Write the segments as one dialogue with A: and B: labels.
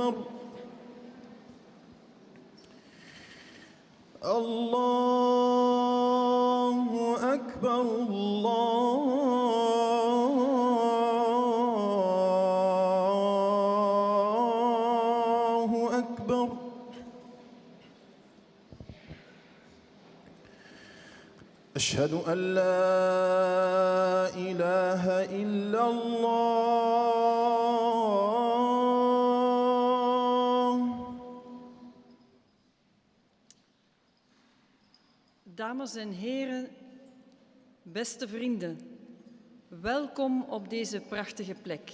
A: أكبر الله أكبر الله أكبر أشهد أن لا إله إلا الله.
B: Dames en heren, beste vrienden, welkom op deze prachtige plek.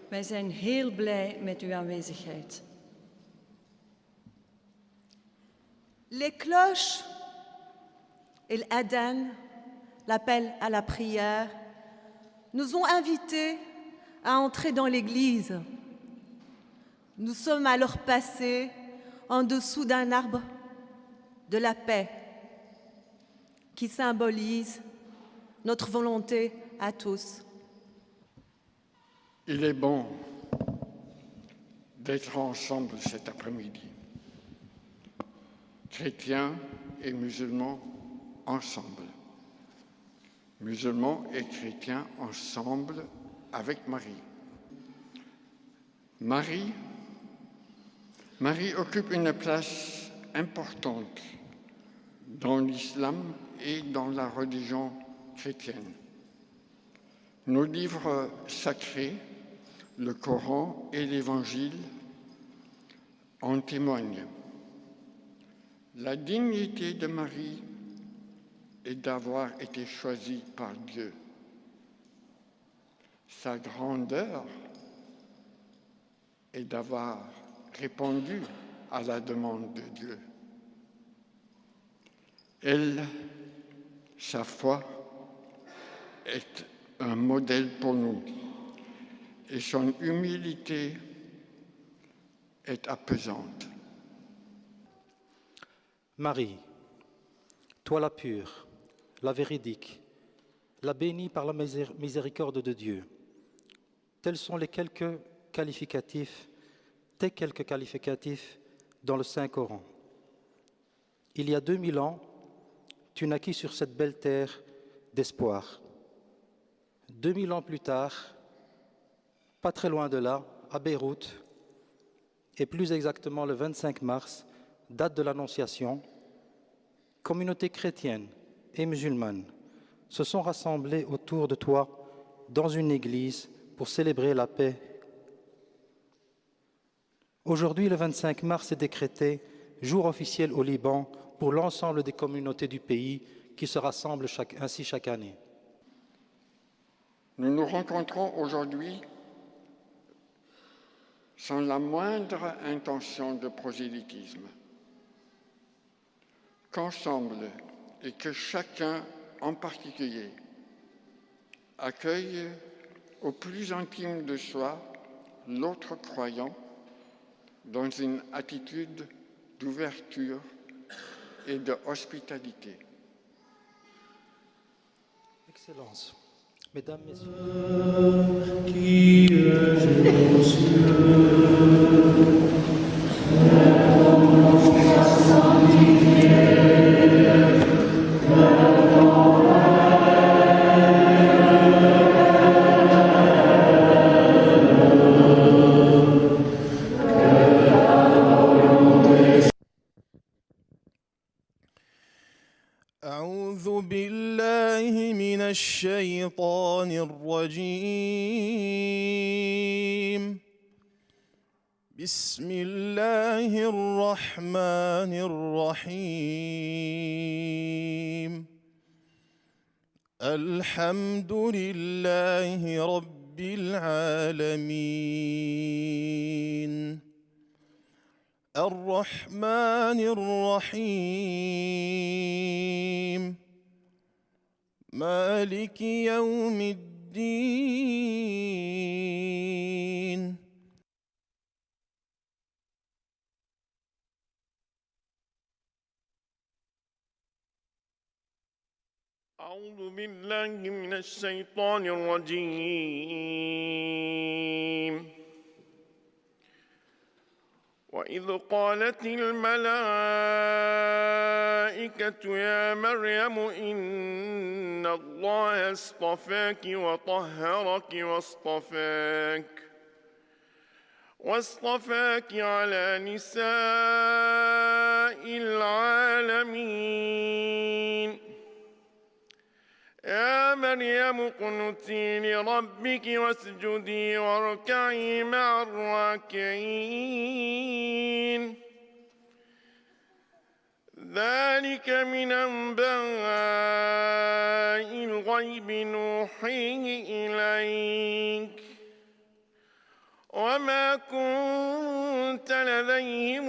B: Wij zijn heel blij met uw aanwezigheid.
C: Les cloches et l'adhan, l'appel à la prière, nous ont invités à entrer dans l'église. Nous sommes alors passés en dessous d'un arbre de la paix qui symbolise notre volonté à tous.
D: Il est bon d'être ensemble cet après-midi, chrétiens et musulmans ensemble, musulmans et chrétiens ensemble avec Marie. Marie occupe une place importante dans l'islam et dans la religion chrétienne. Nos livres sacrés, le Coran et l'Évangile, en témoignent. La dignité de Marie est d'avoir été choisie par Dieu. Sa grandeur est d'avoir répondu à la demande de Dieu. Elle, sa foi, est un modèle pour nous et son humilité est apaisante.
E: Marie, toi la pure, la véridique, la bénie par la miséricorde de Dieu. Tels sont les tes quelques qualificatifs dans le Saint-Coran. Il y a 2000 ans, tu naquis sur cette belle terre d'espoir. 2000 ans plus tard, pas très loin de là, à Beyrouth, et plus exactement le 25 mars, date de l'Annonciation, communautés chrétiennes et musulmanes se sont rassemblées autour de toi dans une église pour célébrer la paix. Aujourd'hui, le 25 mars est décrété jour officiel au Liban pour l'ensemble des communautés du pays qui se rassemblent ainsi chaque année.
D: Nous nous rencontrons aujourd'hui sans la moindre intention de prosélytisme. Qu'ensemble et que chacun en particulier accueille au plus intime de soi l'autre croyant dans une attitude d'ouverture et de hospitalité.
E: Excellence, Mesdames, Messieurs.
A: أعوذ بالله من الشيطان الرجيم. بسم الله الرحمن الرحيم. الحمد لله رب العالمين. الرحمن الرحيم. مالك يوم الدين.
F: أعوذ بالله من الشيطان الرجيم. وإذ قالت الملائكة يا مريم إن الله اصطفاك وطهرك واصطفاك على نساء العالمين يا مريم اقنتي لربك واسجدي واركعي مع الراكعين ذلك من أنباء الغيب نوحيه إليك وما كنت لديهم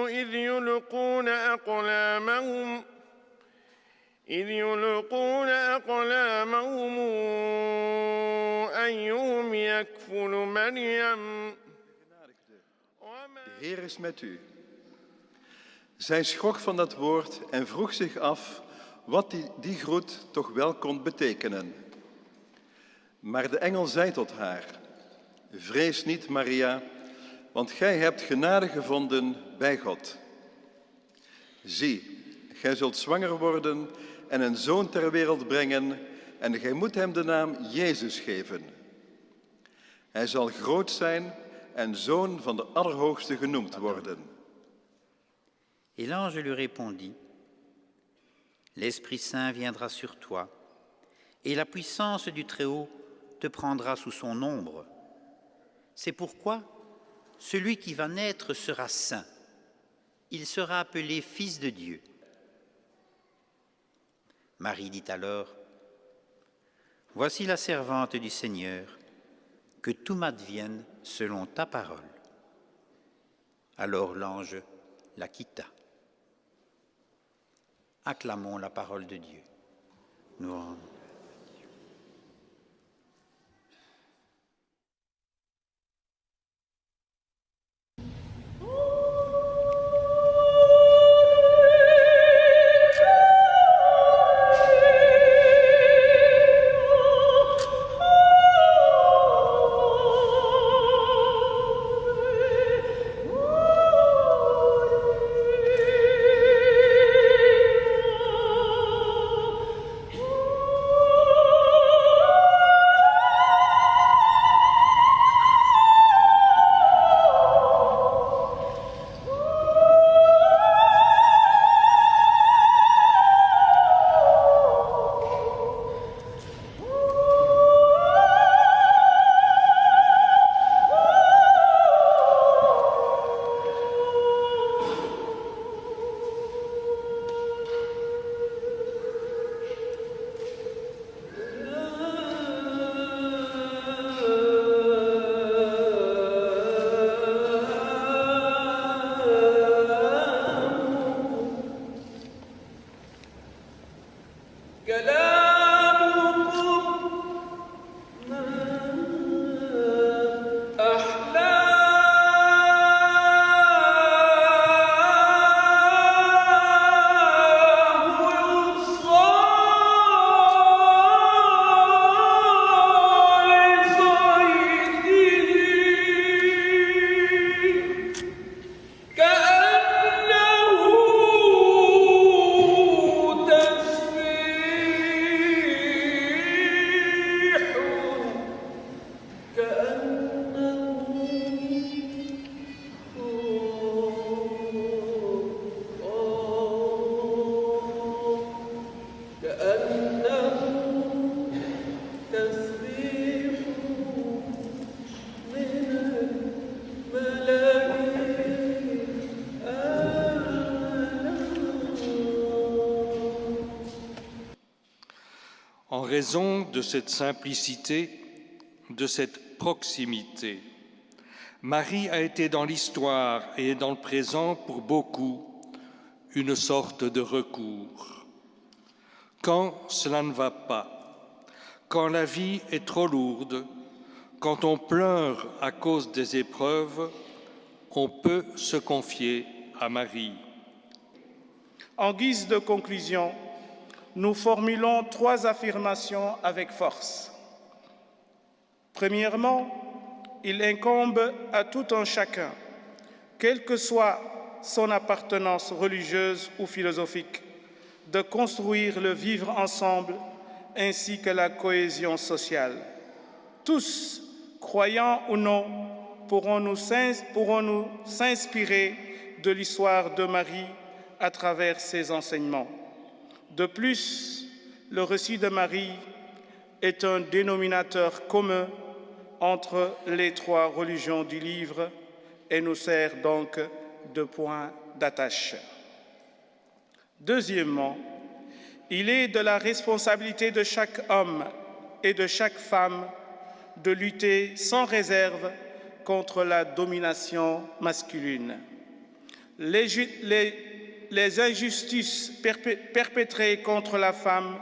F: إذ يلقون أقلامهم أيهم يكفل مريم.
G: De Heer is met u. Zij schrok van dat woord en vroeg zich af wat die groet toch wel kon betekenen. Maar de engel zei tot haar: vrees niet, Maria, want gij hebt genade gevonden bij God. Zie, gij zult zwanger worden en een zoon ter wereld brengen en gij moet hem de naam Jezus geven. Hij zal groot zijn en zoon van de Allerhoogste genoemd worden.
H: Et l'ange lui répondit: L'Esprit Saint viendra sur toi, et la puissance du Très-Haut te prendra sous son ombre. C'est pourquoi celui qui va naître sera saint. Il sera appelé Fils de Dieu. Marie dit alors: Voici la servante du Seigneur, que tout m'advienne selon ta parole. Alors l'ange la quitta. Acclamons la parole de Dieu. Nous rendons.
I: En raison de cette simplicité, de cette proximité, Marie a été dans l'histoire et dans le présent pour beaucoup une sorte de recours. Quand cela ne va pas, quand la vie est trop lourde, quand on pleure à cause des épreuves, on peut se confier à Marie.
J: En guise de conclusion, nous formulons 3 affirmations avec force. Premièrement, il incombe à tout un chacun quelle que soit son appartenance religieuse ou philosophique, de construire le vivre ensemble ainsi que la cohésion sociale. Tous, croyants ou non, pourront nous s'inspirer de l'histoire de Marie à travers ses enseignements. De plus, le récit de Marie est un dénominateur commun entre les trois religions du livre et nous sert donc de point d'attache. Deuxièmement, il est de la responsabilité de chaque homme et de chaque femme de lutter sans réserve contre la domination masculine. Les injustices perpétrées contre la femme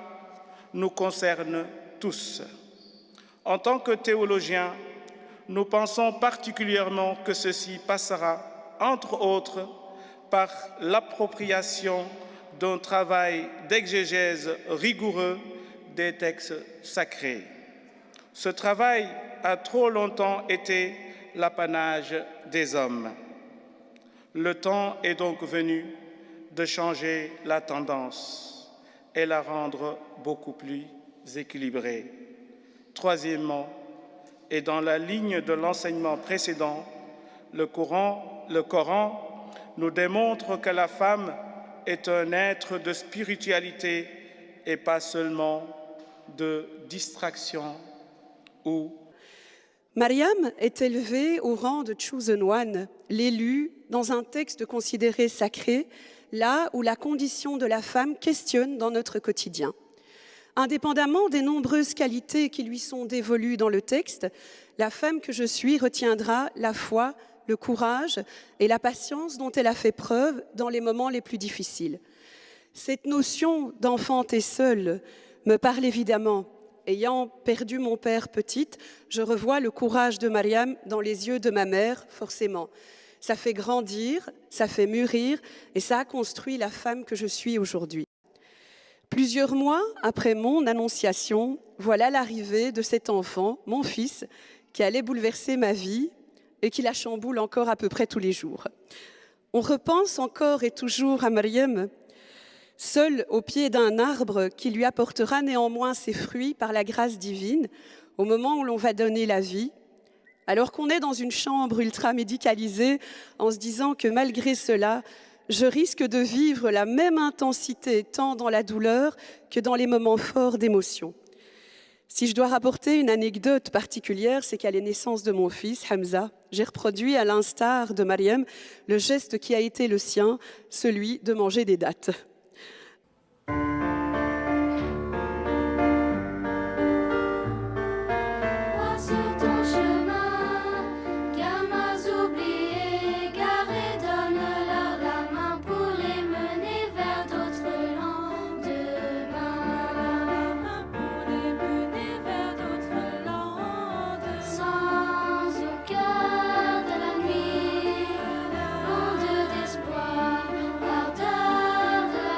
J: nous concernent tous. En tant que théologiens, nous pensons particulièrement que ceci passera, entre autres, par l'appropriation d'un travail d'exégèse rigoureux des textes sacrés. Ce travail a trop longtemps été l'apanage des hommes. Le temps est donc venu de changer la tendance et la rendre beaucoup plus équilibrée. Troisièmement, et dans la ligne de l'enseignement précédent, le Coran nous démontre que la femme est un être de spiritualité et pas seulement de distraction ou...
K: Mariam est élevée au rang de Chosen One, l'élu, dans un texte considéré sacré, là où la condition de la femme questionne dans notre quotidien. Indépendamment des nombreuses qualités qui lui sont dévolues dans le texte, la femme que je suis retiendra la foi, le courage et la patience dont elle a fait preuve dans les moments les plus difficiles. Cette notion d'enfanter seule me parle évidemment. Ayant perdu mon père petite, je revois le courage de Mariam dans les yeux de ma mère, forcément. Ça fait grandir, ça fait mûrir et ça a construit la femme que je suis aujourd'hui. Plusieurs mois après mon annonciation, voilà l'arrivée de cet enfant, mon fils, qui allait bouleverser ma vie et qui la chamboule encore à peu près tous les jours. On repense encore et toujours à Mariam, seule au pied d'un arbre qui lui apportera néanmoins ses fruits par la grâce divine, au moment où l'on va donner la vie, alors qu'on est dans une chambre ultra médicalisée, en se disant que malgré cela, je risque de vivre la même intensité tant dans la douleur que dans les moments forts d'émotion. Si je dois rapporter une anecdote particulière, c'est qu'à la naissance de mon fils, Hamza, j'ai reproduit à l'instar de Mariam le geste qui a été le sien, celui de manger des dattes.
L: Ardeur de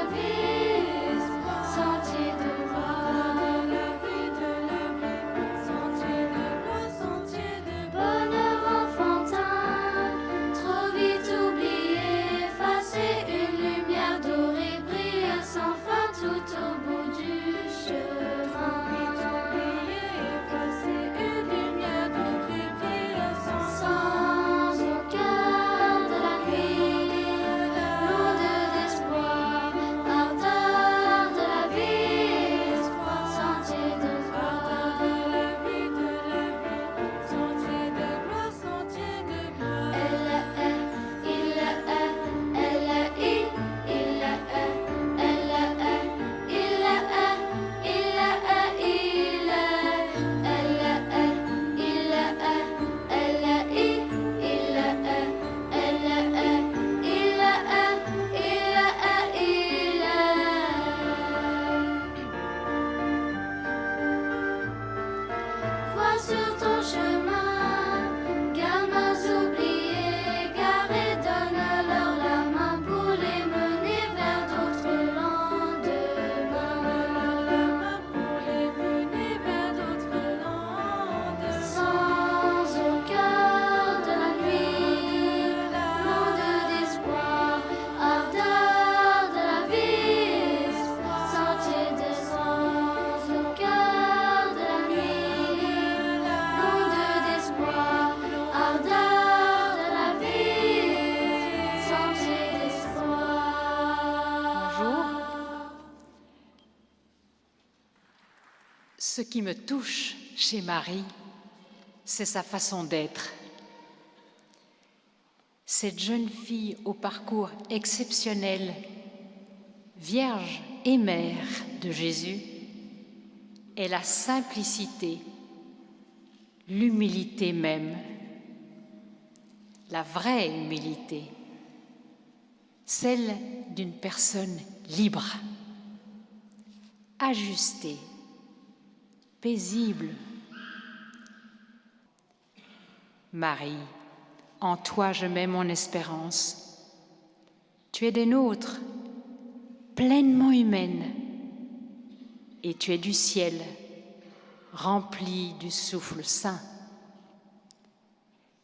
L: Ce qui me touche chez Marie, c'est sa façon d'être. Cette jeune fille au parcours exceptionnel, vierge et mère de Jésus, est la simplicité, l'humilité même, la vraie humilité, celle d'une personne libre, ajustée, paisible. Marie, en toi je mets mon espérance. Tu es des nôtres, pleinement humaine, et tu es du ciel, rempli du souffle saint.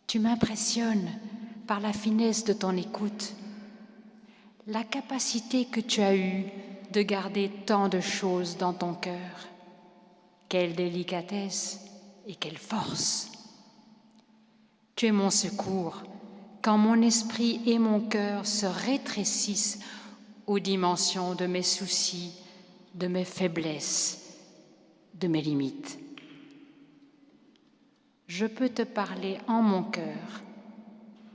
L: Tu m'impressionnes par la finesse de ton écoute, la capacité que tu as eue de garder tant de choses dans ton cœur. Quelle délicatesse et quelle force! Tu es mon secours quand mon esprit et mon cœur se rétrécissent aux dimensions de mes soucis, de mes faiblesses, de mes limites. Je peux te parler en mon cœur,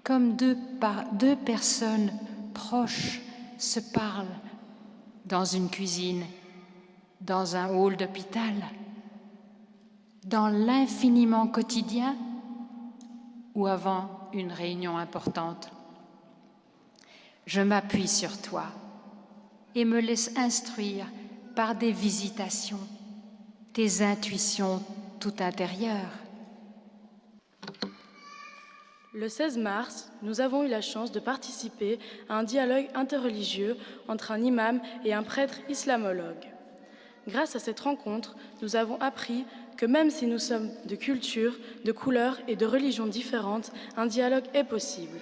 L: comme deux personnes proches se parlent dans une cuisine, dans un hall d'hôpital, dans l'infiniment quotidien ou avant une réunion importante. Je m'appuie sur toi et me laisse instruire par des visitations, tes intuitions tout intérieures.
M: Le 16 mars, nous avons eu la chance de participer à un dialogue interreligieux entre un imam et un prêtre islamologue. Grâce à cette rencontre, nous avons appris que même si nous sommes de cultures, de couleurs et de religions différentes, un dialogue est possible.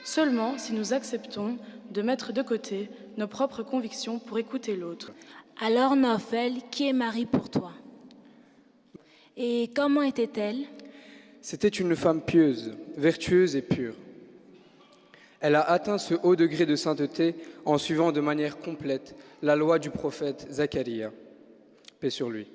M: Seulement si nous acceptons de mettre de côté nos propres convictions pour écouter l'autre.
N: Alors Naufel, qui est Marie pour toi? Et comment était-elle?
O: C'était une femme pieuse, vertueuse et pure. Elle a atteint ce haut degré de sainteté en suivant de manière complète la loi du prophète Zacharia, paix sur lui.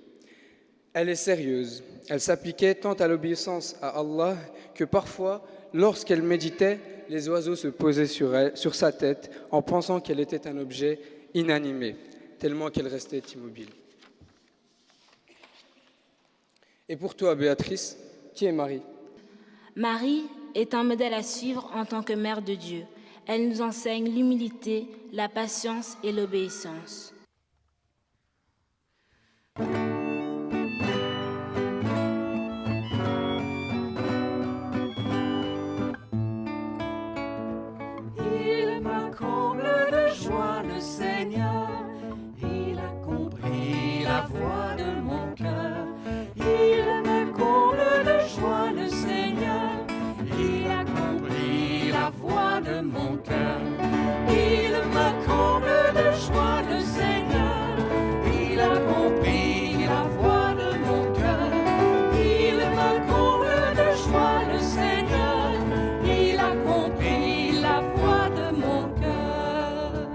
O: Elle est sérieuse, elle s'appliquait tant à l'obéissance à Allah que parfois, lorsqu'elle méditait, les oiseaux se posaient sur sa tête en pensant qu'elle était un objet inanimé, tellement qu'elle restait immobile. Et pour toi, Béatrice, qui est Marie?
N: Marie est un modèle à suivre en tant que mère de Dieu. Elle nous enseigne l'humilité, la patience et l'obéissance.
P: Il me comble de joie, le Seigneur. Il a compris la voix de mon cœur. Il me comble de joie, le Seigneur. Il a compris la voix de mon cœur. Il me comble de joie, le Seigneur. Il a compris la voix de mon cœur. Il me comble de joie, le Seigneur. Il a compris la voix de mon cœur.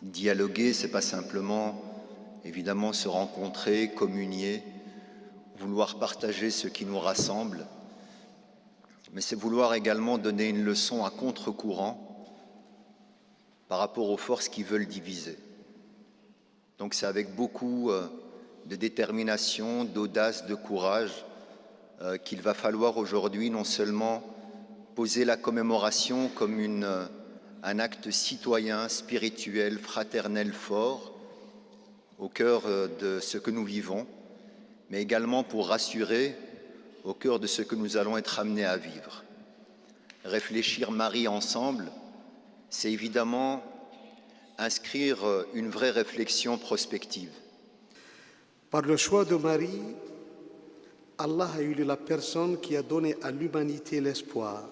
Q: Dialoguer, c'est pas simplement, évidemment, se rencontrer, communier, vouloir partager ce qui nous rassemble, mais c'est vouloir également donner une leçon à contre-courant par rapport aux forces qui veulent diviser. Donc c'est avec beaucoup de détermination, d'audace, de courage qu'il va falloir aujourd'hui non seulement poser la commémoration comme un acte citoyen, spirituel, fraternel fort au cœur de ce que nous vivons, mais également pour rassurer au cœur de ce que nous allons être amenés à vivre. Réfléchir Marie ensemble, c'est évidemment inscrire une vraie réflexion prospective.
R: Par le choix de Marie, Allah a eu la personne qui a donné à l'humanité l'espoir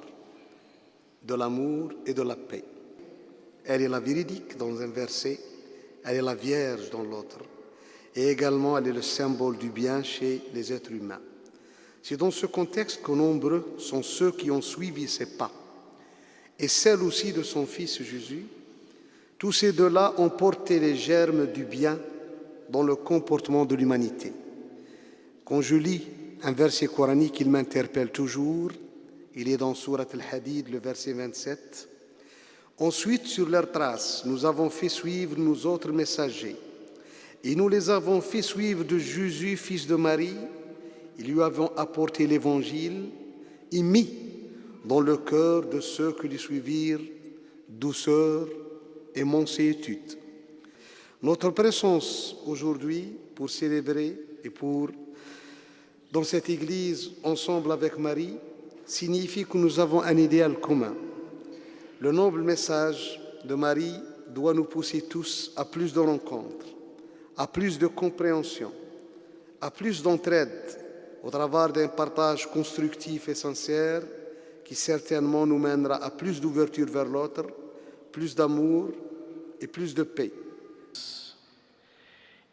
R: de l'amour et de la paix. Elle est la véridique dans un verset, elle est la Vierge dans l'autre. Et également, elle est le symbole du bien chez les êtres humains. C'est dans ce contexte que nombreux sont ceux qui ont suivi ses pas. Et celle aussi de son fils Jésus. Tous ces deux-là ont porté les germes du bien dans le comportement de l'humanité. Quand je lis un verset coranique, il m'interpelle toujours. Il est dans Surat Al-Hadid, le verset 27. Ensuite, sur leurs traces, nous avons fait suivre nos autres messagers. Et nous les avons fait suivre de Jésus, fils de Marie, et lui avons apporté l'Évangile et mis dans le cœur de ceux qui le suivirent douceur et mansuétude. Notre présence aujourd'hui pour célébrer et dans cette église ensemble avec Marie signifie que nous avons un idéal commun. Le noble message de Marie doit nous pousser tous à plus de rencontres, à plus de compréhension, à plus d'entraide au travers d'un partage constructif et sincère qui certainement nous mènera à plus d'ouverture vers l'autre, plus d'amour et plus de paix.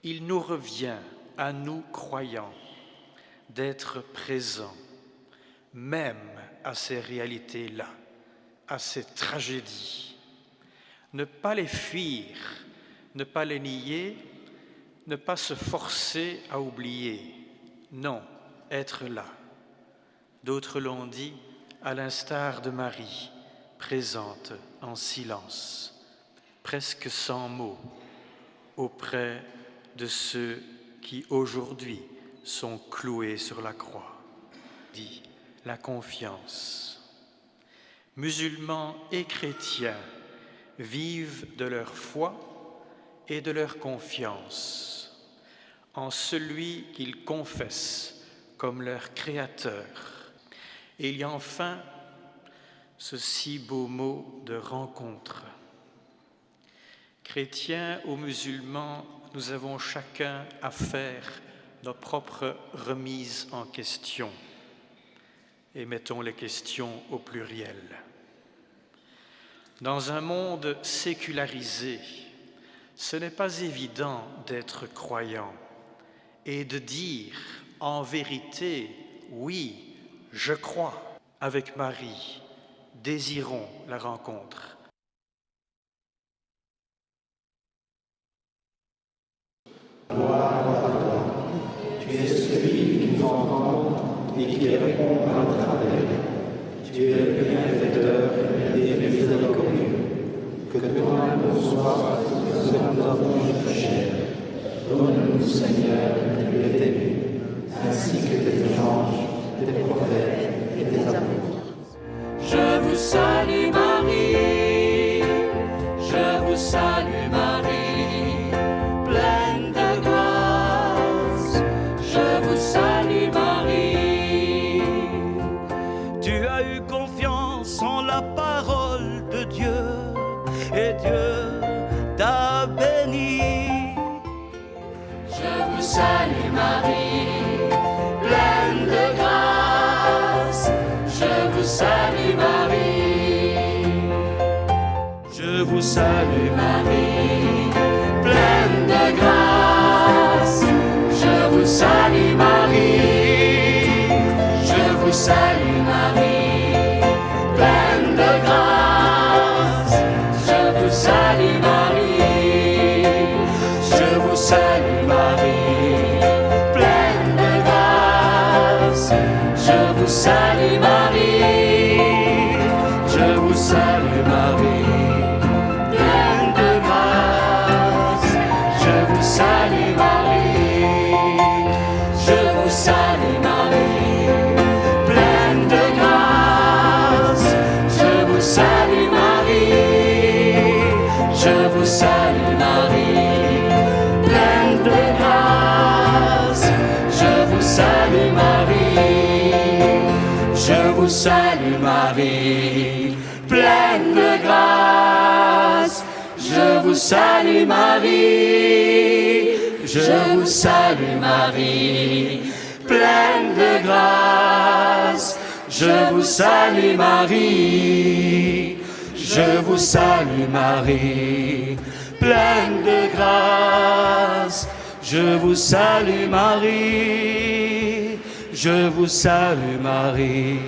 S: Il nous revient à nous croyants d'être présents, même à ces réalités-là, à ces tragédies. Ne pas les fuir, ne pas les nier, ne pas se forcer à oublier. Non, être là. D'autres l'ont dit, à l'instar de Marie, présente en silence, presque sans mots, auprès de ceux qui aujourd'hui sont cloués sur la croix. Dit la confiance. Musulmans et chrétiens vivent de leur foi et de leur confiance en celui qu'ils confessent comme leur Créateur. Et il y a enfin ce si beau mot de rencontre. Chrétiens ou musulmans, nous avons chacun à faire nos propres remises en question. Et mettons les questions au pluriel. Dans un monde sécularisé, ce n'est pas évident d'être croyant et de dire en vérité, oui, je crois. Avec Marie, désirons la rencontre.
E: Tu es celui qui nous entend et qui répond à notre appel. Tu es le bienfaiteur et le miséricordieux. Que ton amour soit ce que nous avons cherché. Donne-nous, Seigneur, de t'aimer, ainsi que tes anges, tes prophètes et tes apôtres.
P: Je vous salue Marie, je vous salue Marie, pleine de grâce, je vous salue Marie.
T: Tu as eu confiance en la parole de Dieu et Dieu t'a béni.
P: Je vous salue Marie, pleine de grâce, je vous salue Marie.
T: Je vous salue
P: Marie, pleine de grâce, je vous salue Marie. Je vous salue Marie, pleine de grâce, je vous salue Marie. Je vous salue Marie, pleine de grâce, je vous salue Marie. Je vous salue Marie, pleine de grâce, je vous salue Marie. Je vous salue Marie, pleine de grâce, je vous salue Marie. Je vous salue Marie, pleine de grâce, je vous salue Marie. Je vous salue Marie, pleine de grâce, je vous salue Marie. Je vous salue Marie, pleine de grâce, je vous salue Marie. Je vous salue Marie, pleine de grâce, je vous salue Marie. Je vous salue Marie.